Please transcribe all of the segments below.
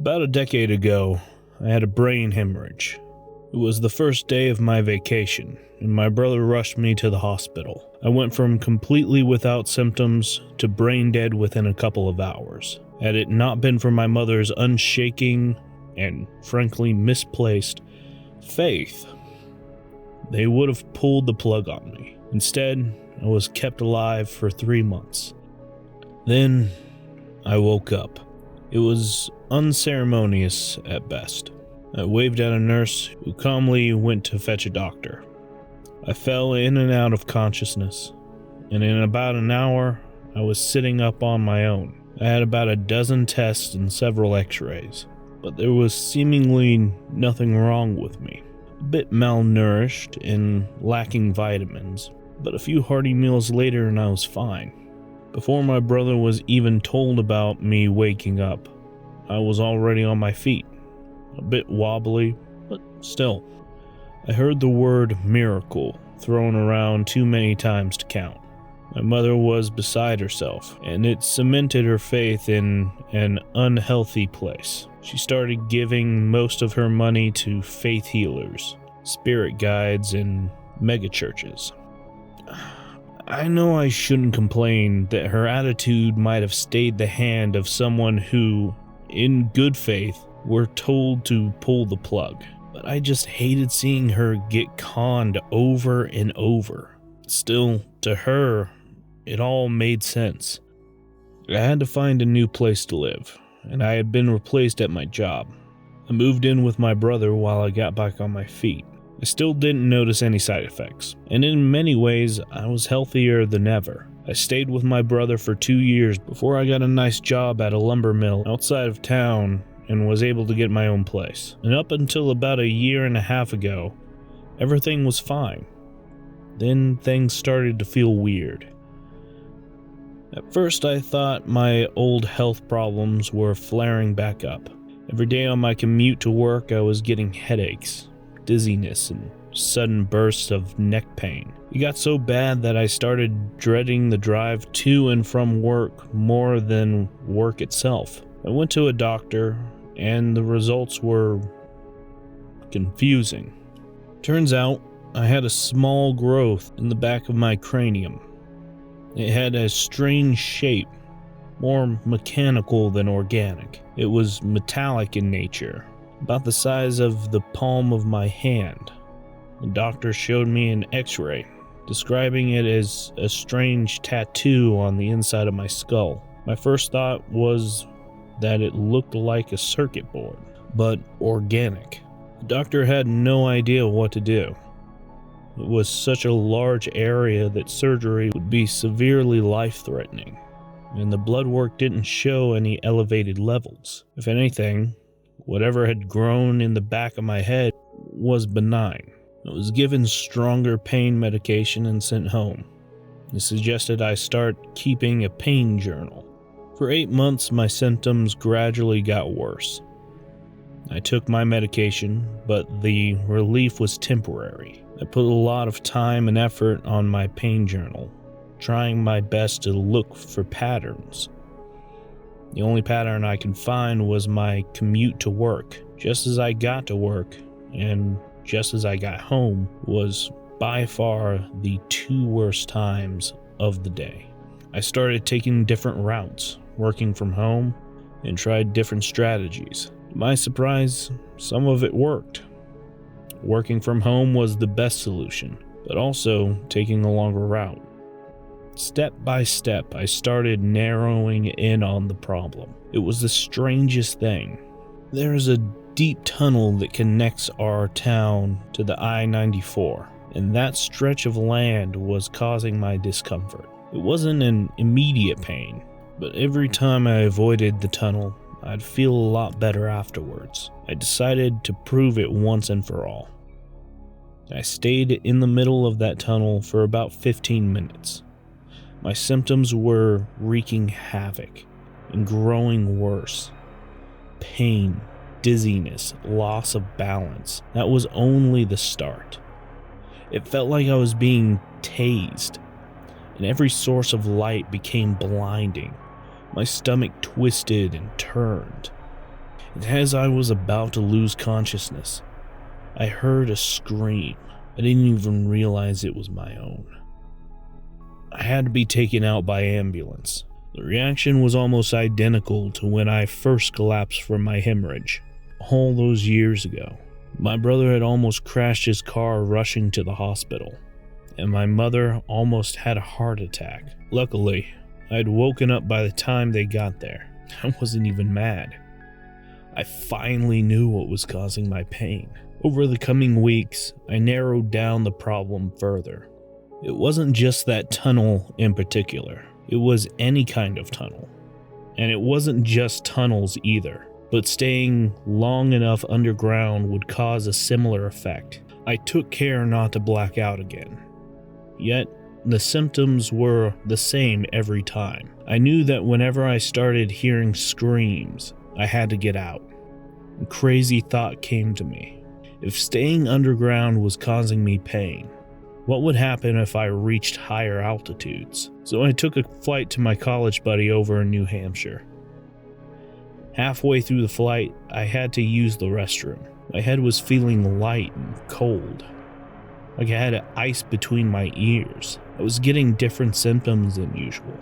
About a decade ago, I had a brain hemorrhage. It was the first day of my vacation, and my brother rushed me to the hospital. I went from completely without symptoms to brain dead within a couple of hours. Had it not been for my mother's unshaking and frankly misplaced faith, they would have pulled the plug on me. Instead, I was kept alive for 3 months. Then, I woke up. It was unceremonious at best. I waved at a nurse who calmly went to fetch a doctor. I fell in and out of consciousness, and in about an hour, I was sitting up on my own. I had about a dozen tests and several x-rays, but there was seemingly nothing wrong with me. A bit malnourished and lacking vitamins, but a few hearty meals later and I was fine. Before my brother was even told about me waking up, I was already on my feet. A bit wobbly, but still. I heard the word miracle thrown around too many times to count. My mother was beside herself, and it cemented her faith in an unhealthy place. She started giving most of her money to faith healers, spirit guides, and megachurches. I know I shouldn't complain that her attitude might have stayed the hand of someone who, in good faith, were told to pull the plug, but I just hated seeing her get conned over and over. Still, to her, it all made sense. I had to find a new place to live, and I had been replaced at my job. I moved in with my brother while I got back on my feet. I still didn't notice any side effects, and in many ways, I was healthier than ever. I stayed with my brother for 2 years before I got a nice job at a lumber mill outside of town and was able to get my own place. And up until about a year and a half ago, everything was fine. Then things started to feel weird. At first I thought my old health problems were flaring back up. Every day on my commute to work I was getting headaches, dizziness, and sudden bursts of neck pain. It got so bad that I started dreading the drive to and from work more than work itself. I went to a doctor, and the results were confusing. Turns out, I had a small growth in the back of my cranium. It had a strange shape, more mechanical than organic. It was metallic in nature, about the size of the palm of my hand. The doctor showed me an x-ray, describing it as a strange tattoo on the inside of my skull. My first thought was that it looked like a circuit board, but organic. The doctor had no idea what to do. It was such a large area that surgery would be severely life-threatening, and the blood work didn't show any elevated levels. If anything, whatever had grown in the back of my head was benign. I was given stronger pain medication and sent home. It suggested I start keeping a pain journal. For 8 months, my symptoms gradually got worse. I took my medication, but the relief was temporary. I put a lot of time and effort on my pain journal, trying my best to look for patterns. The only pattern I could find was my commute to work. Just as I got to work, and just as I got home, was by far the 2 worst times of the day. I started taking different routes, working from home, and tried different strategies. To my surprise, some of it worked. Working from home was the best solution, but also taking a longer route. Step by step, I started narrowing in on the problem. It was the strangest thing. There is a deep tunnel that connects our town to the I-94, and that stretch of land was causing my discomfort. It wasn't an immediate pain, but every time I avoided the tunnel, I'd feel a lot better afterwards. I decided to prove it once and for all. I stayed in the middle of that tunnel for about 15 minutes. My symptoms were wreaking havoc and growing worse. Pain, dizziness, loss of balance. That was only the start. It felt like I was being tased, and every source of light became blinding. My stomach twisted and turned. And as I was about to lose consciousness, I heard a scream. I didn't even realize it was my own. I had to be taken out by ambulance. The reaction was almost identical to when I first collapsed from my hemorrhage, all those years ago. My brother had almost crashed his car rushing to the hospital, and my mother almost had a heart attack. Luckily, I had woken up by the time they got there. I wasn't even mad. I finally knew what was causing my pain. Over the coming weeks, I narrowed down the problem further. It wasn't just that tunnel in particular. It was any kind of tunnel. And it wasn't just tunnels either, but staying long enough underground would cause a similar effect. I took care not to black out again. Yet, the symptoms were the same every time. I knew that whenever I started hearing screams, I had to get out. A crazy thought came to me. If staying underground was causing me pain, what would happen if I reached higher altitudes? So I took a flight to my college buddy over in New Hampshire. Halfway through the flight, I had to use the restroom. My head was feeling light and cold, like I had ice between my ears. I was getting different symptoms than usual.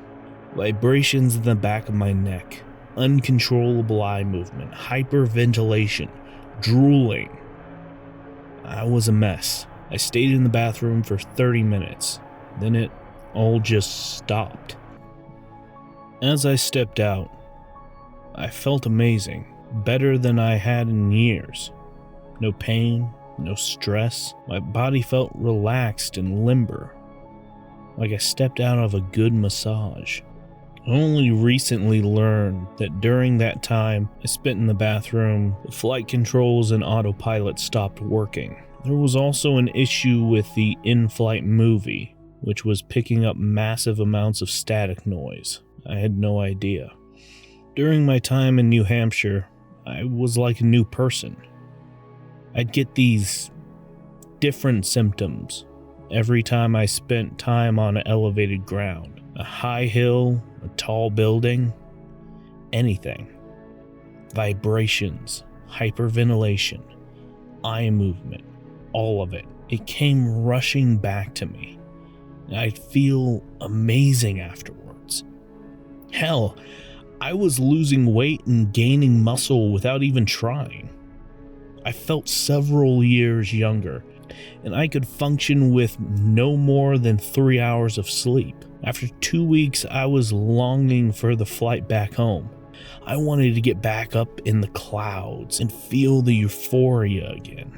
Vibrations in the back of my neck, uncontrollable eye movement, hyperventilation, drooling. I was a mess. I stayed in the bathroom for 30 minutes. Then it all just stopped. As I stepped out, I felt amazing, better than I had in years. No pain, no stress. My body felt relaxed and limber, like I stepped out of a good massage. I only recently learned that during that time I spent in the bathroom, the flight controls and autopilot stopped working. There was also an issue with the in-flight movie, which was picking up massive amounts of static noise. I had no idea. During my time in New Hampshire, I was like a new person. I'd get these different symptoms every time I spent time on elevated ground. A high hill, a tall building, anything. Vibrations, hyperventilation, eye movement, all of it. It came rushing back to me. I'd feel amazing afterwards. Hell, I was losing weight and gaining muscle without even trying. I felt several years younger, and I could function with no more than 3 hours of sleep. After 2 weeks, I was longing for the flight back home. I wanted to get back up in the clouds and feel the euphoria again.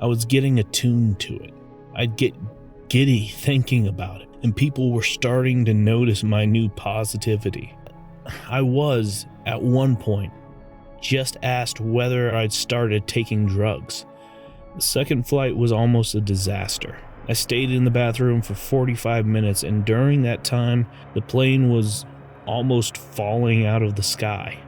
I was getting attuned to it. I'd get giddy thinking about it, and people were starting to notice my new positivity. I was, at one point, just asked whether I'd started taking drugs. The second flight was almost a disaster. I stayed in the bathroom for 45 minutes, and during that time, the plane was almost falling out of the sky.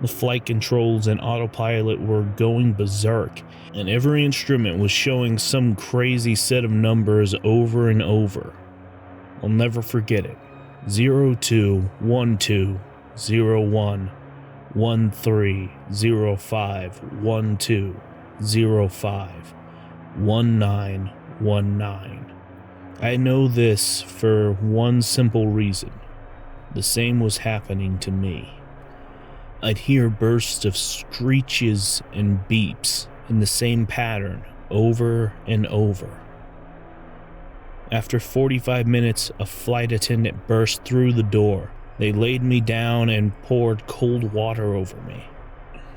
The flight controls and autopilot were going berserk, and every instrument was showing some crazy set of numbers over and over. I'll never forget it. 021201 1305 1205 1919. I know this for one simple reason. The same was happening to me. I'd hear bursts of screeches and beeps in the same pattern over and over. After 45 minutes, a flight attendant burst through the door. They laid me down and poured cold water over me.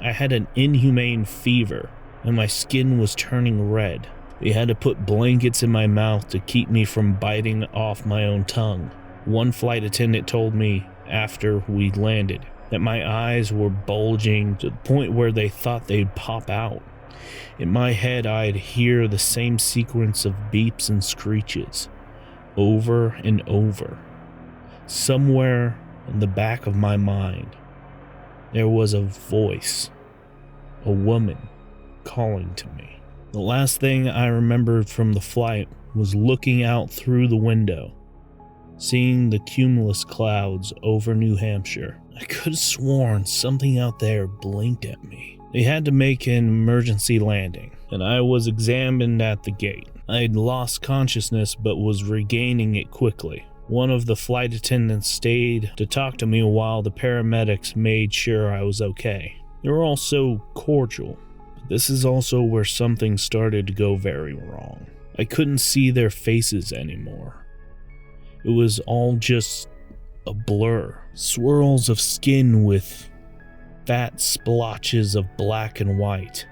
I had an inhumane fever, and my skin was turning red. They had to put blankets in my mouth to keep me from biting off my own tongue. One flight attendant told me, after we landed, that my eyes were bulging to the point where they thought they'd pop out. In my head, I'd hear the same sequence of beeps and screeches, over and over. Somewhere in the back of my mind, there was a voice, a woman calling to me. The last thing I remembered from the flight was looking out through the window, seeing the cumulus clouds over New Hampshire. I could have sworn something out there blinked at me. They had to make an emergency landing, and I was examined at the gate. I had lost consciousness but was regaining it quickly. One of the flight attendants stayed to talk to me while the paramedics made sure I was okay. They were all so cordial. But this is also where something started to go very wrong. I couldn't see their faces anymore. It was all just a blur. Swirls of skin with fat splotches of black and white.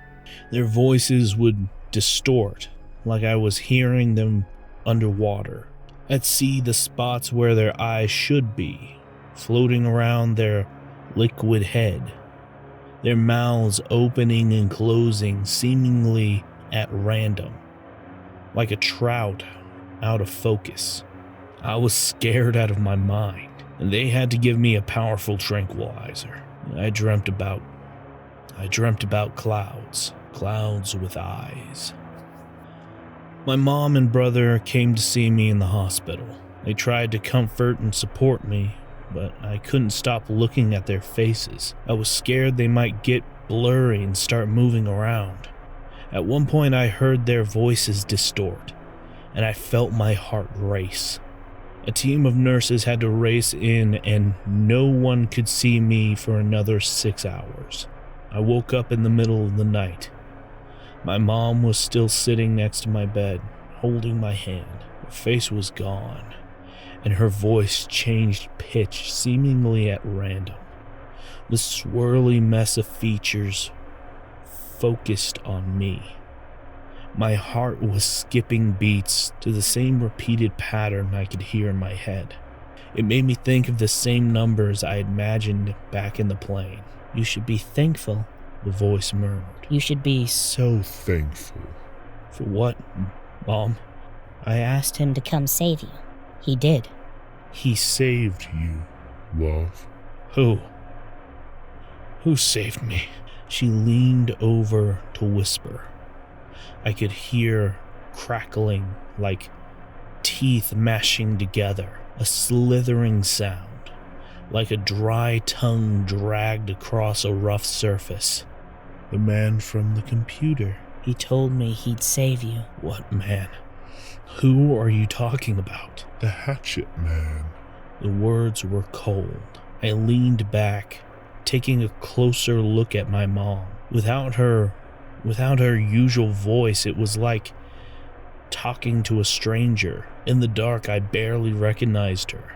Their voices would distort, like I was hearing them underwater. I'd see the spots where their eyes should be, floating around their liquid head. Their mouths opening and closing seemingly at random, like a trout out of focus. I was scared out of my mind, and they had to give me a powerful tranquilizer. I dreamt about clouds with eyes. My mom and brother came to see me in the hospital. They tried to comfort and support me, but I couldn't stop looking at their faces. I was scared they might get blurry and start moving around. At one point I heard their voices distort, and I felt my heart race. A team of nurses had to race in, and no one could see me for another 6 hours. I woke up in the middle of the night. My mom was still sitting next to my bed, holding my hand. Her face was gone, and her voice changed pitch seemingly at random. The swirly mess of features focused on me. My heart was skipping beats to the same repeated pattern I could hear in my head. It made me think of the same numbers I had imagined back in the plane. "You should be thankful," the voice murmured. "You should be So thankful." For what, Mom? I asked him to come save you. He did." He saved You, love. who? Who saved me? She leaned over to whisper. I could hear crackling like teeth mashing together, a slithering sound, like a dry tongue dragged across a rough surface. The man from the computer. "He told me he'd save you." What man? Who are you talking about? The Hatchet Man. The words were cold. I leaned back, taking a closer look at my mom. Without her usual voice, it was like talking to a stranger. In the dark, I barely recognized her.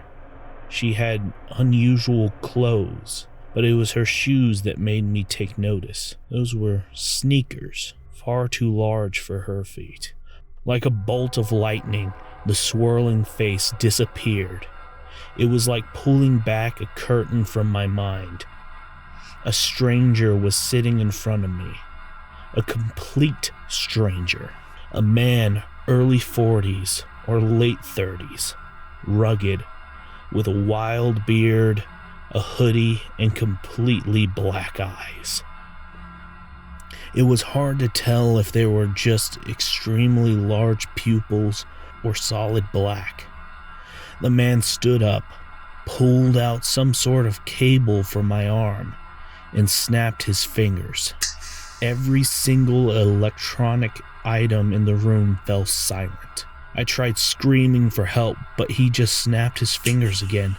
She had unusual clothes, but it was her shoes that made me take notice. Those were sneakers, far too large for her feet. Like a bolt of lightning, the swirling face disappeared. It was like pulling back a curtain from my mind. A stranger was sitting in front of me. A complete stranger. A man, early 40s or late 30s. Rugged, with a wild beard, a hoodie, and completely black eyes. It was hard to tell if they were just extremely large pupils or solid black. The man stood up, pulled out some sort of cable from my arm, and snapped his fingers. Every single electronic item in the room fell silent. I tried screaming for help, but he just snapped his fingers again.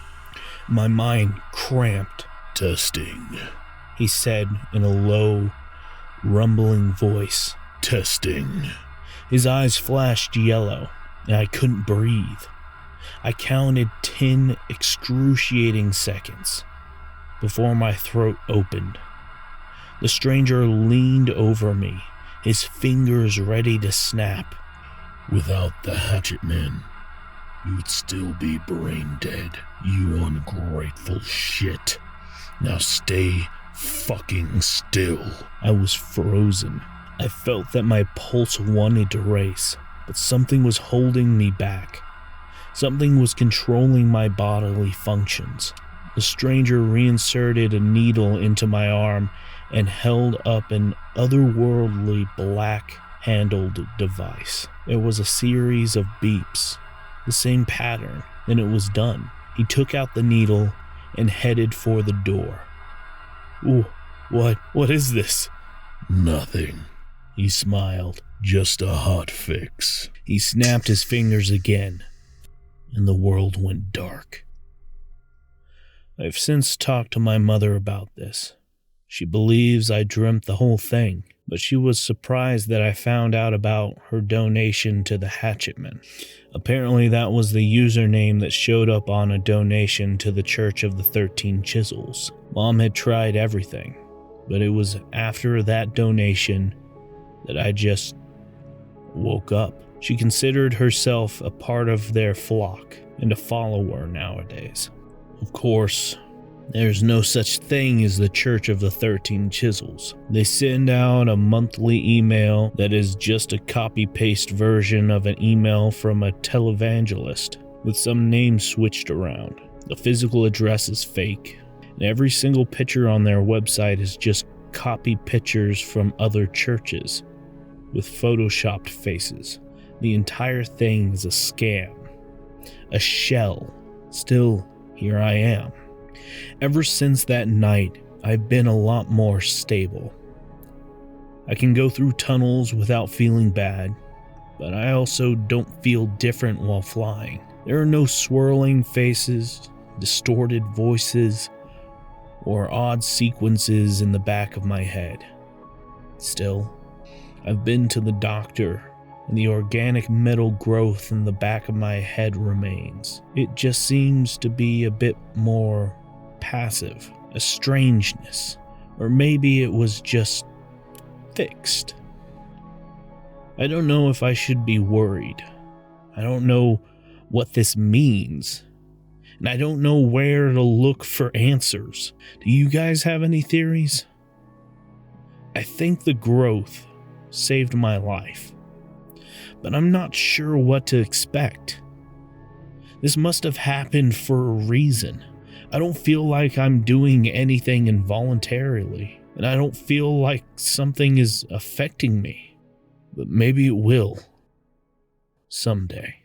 My mind cramped. Testing. He said in a low, rumbling voice. Testing. His eyes flashed yellow, and I couldn't breathe. I counted 10 excruciating seconds before my throat opened. The stranger leaned over me, his fingers ready to snap. Without the Hatchet Man, you'd still be brain dead. You ungrateful shit. Now stay fucking still. I was frozen. I felt that my pulse wanted to race, but something was holding me back. Something was controlling my bodily functions. The stranger reinserted a needle into my arm and held up an otherworldly black-handled device. There was a series of beeps, the same pattern, Then it was done. He took out the needle and headed for the door. Ooh, what is this? Nothing. He smiled. Just a hot fix. He snapped his fingers again, and the world went dark. I've since talked to my mother about this. She believes I dreamt the whole thing, but she was surprised that I found out about her donation to the Hatchetman. Apparently that was the username that showed up on a donation to the Church of the 13 Chisels. Mom had tried everything, but it was after that donation that I just woke up. She considered herself a part of their flock and a follower nowadays. Of course, there's no such thing as the Church of the 13 Chisels. They send out a monthly email that is just a copy-paste version of an email from a televangelist with some names switched around. The physical address is fake, and every single picture on their website is just copy pictures from other churches with photoshopped faces. The entire thing is a scam, a shell. Still, here I am. Ever since that night, I've been a lot more stable. I can go through tunnels without feeling bad, but I also don't feel different while flying. There are no swirling faces, distorted voices, or odd sequences in the back of my head. Still, I've been to the doctor, and the organic metal growth in the back of my head remains. It just seems to be a bit more passive, a strangeness, or maybe it was just fixed. I don't know if I should be worried. I don't know what this means, and I don't know where to look for answers. Do you guys have any theories? I think the growth saved my life, but I'm not sure what to expect. This must have happened for a reason. I don't feel like I'm doing anything involuntarily, and I don't feel like something is affecting me, but maybe it will someday.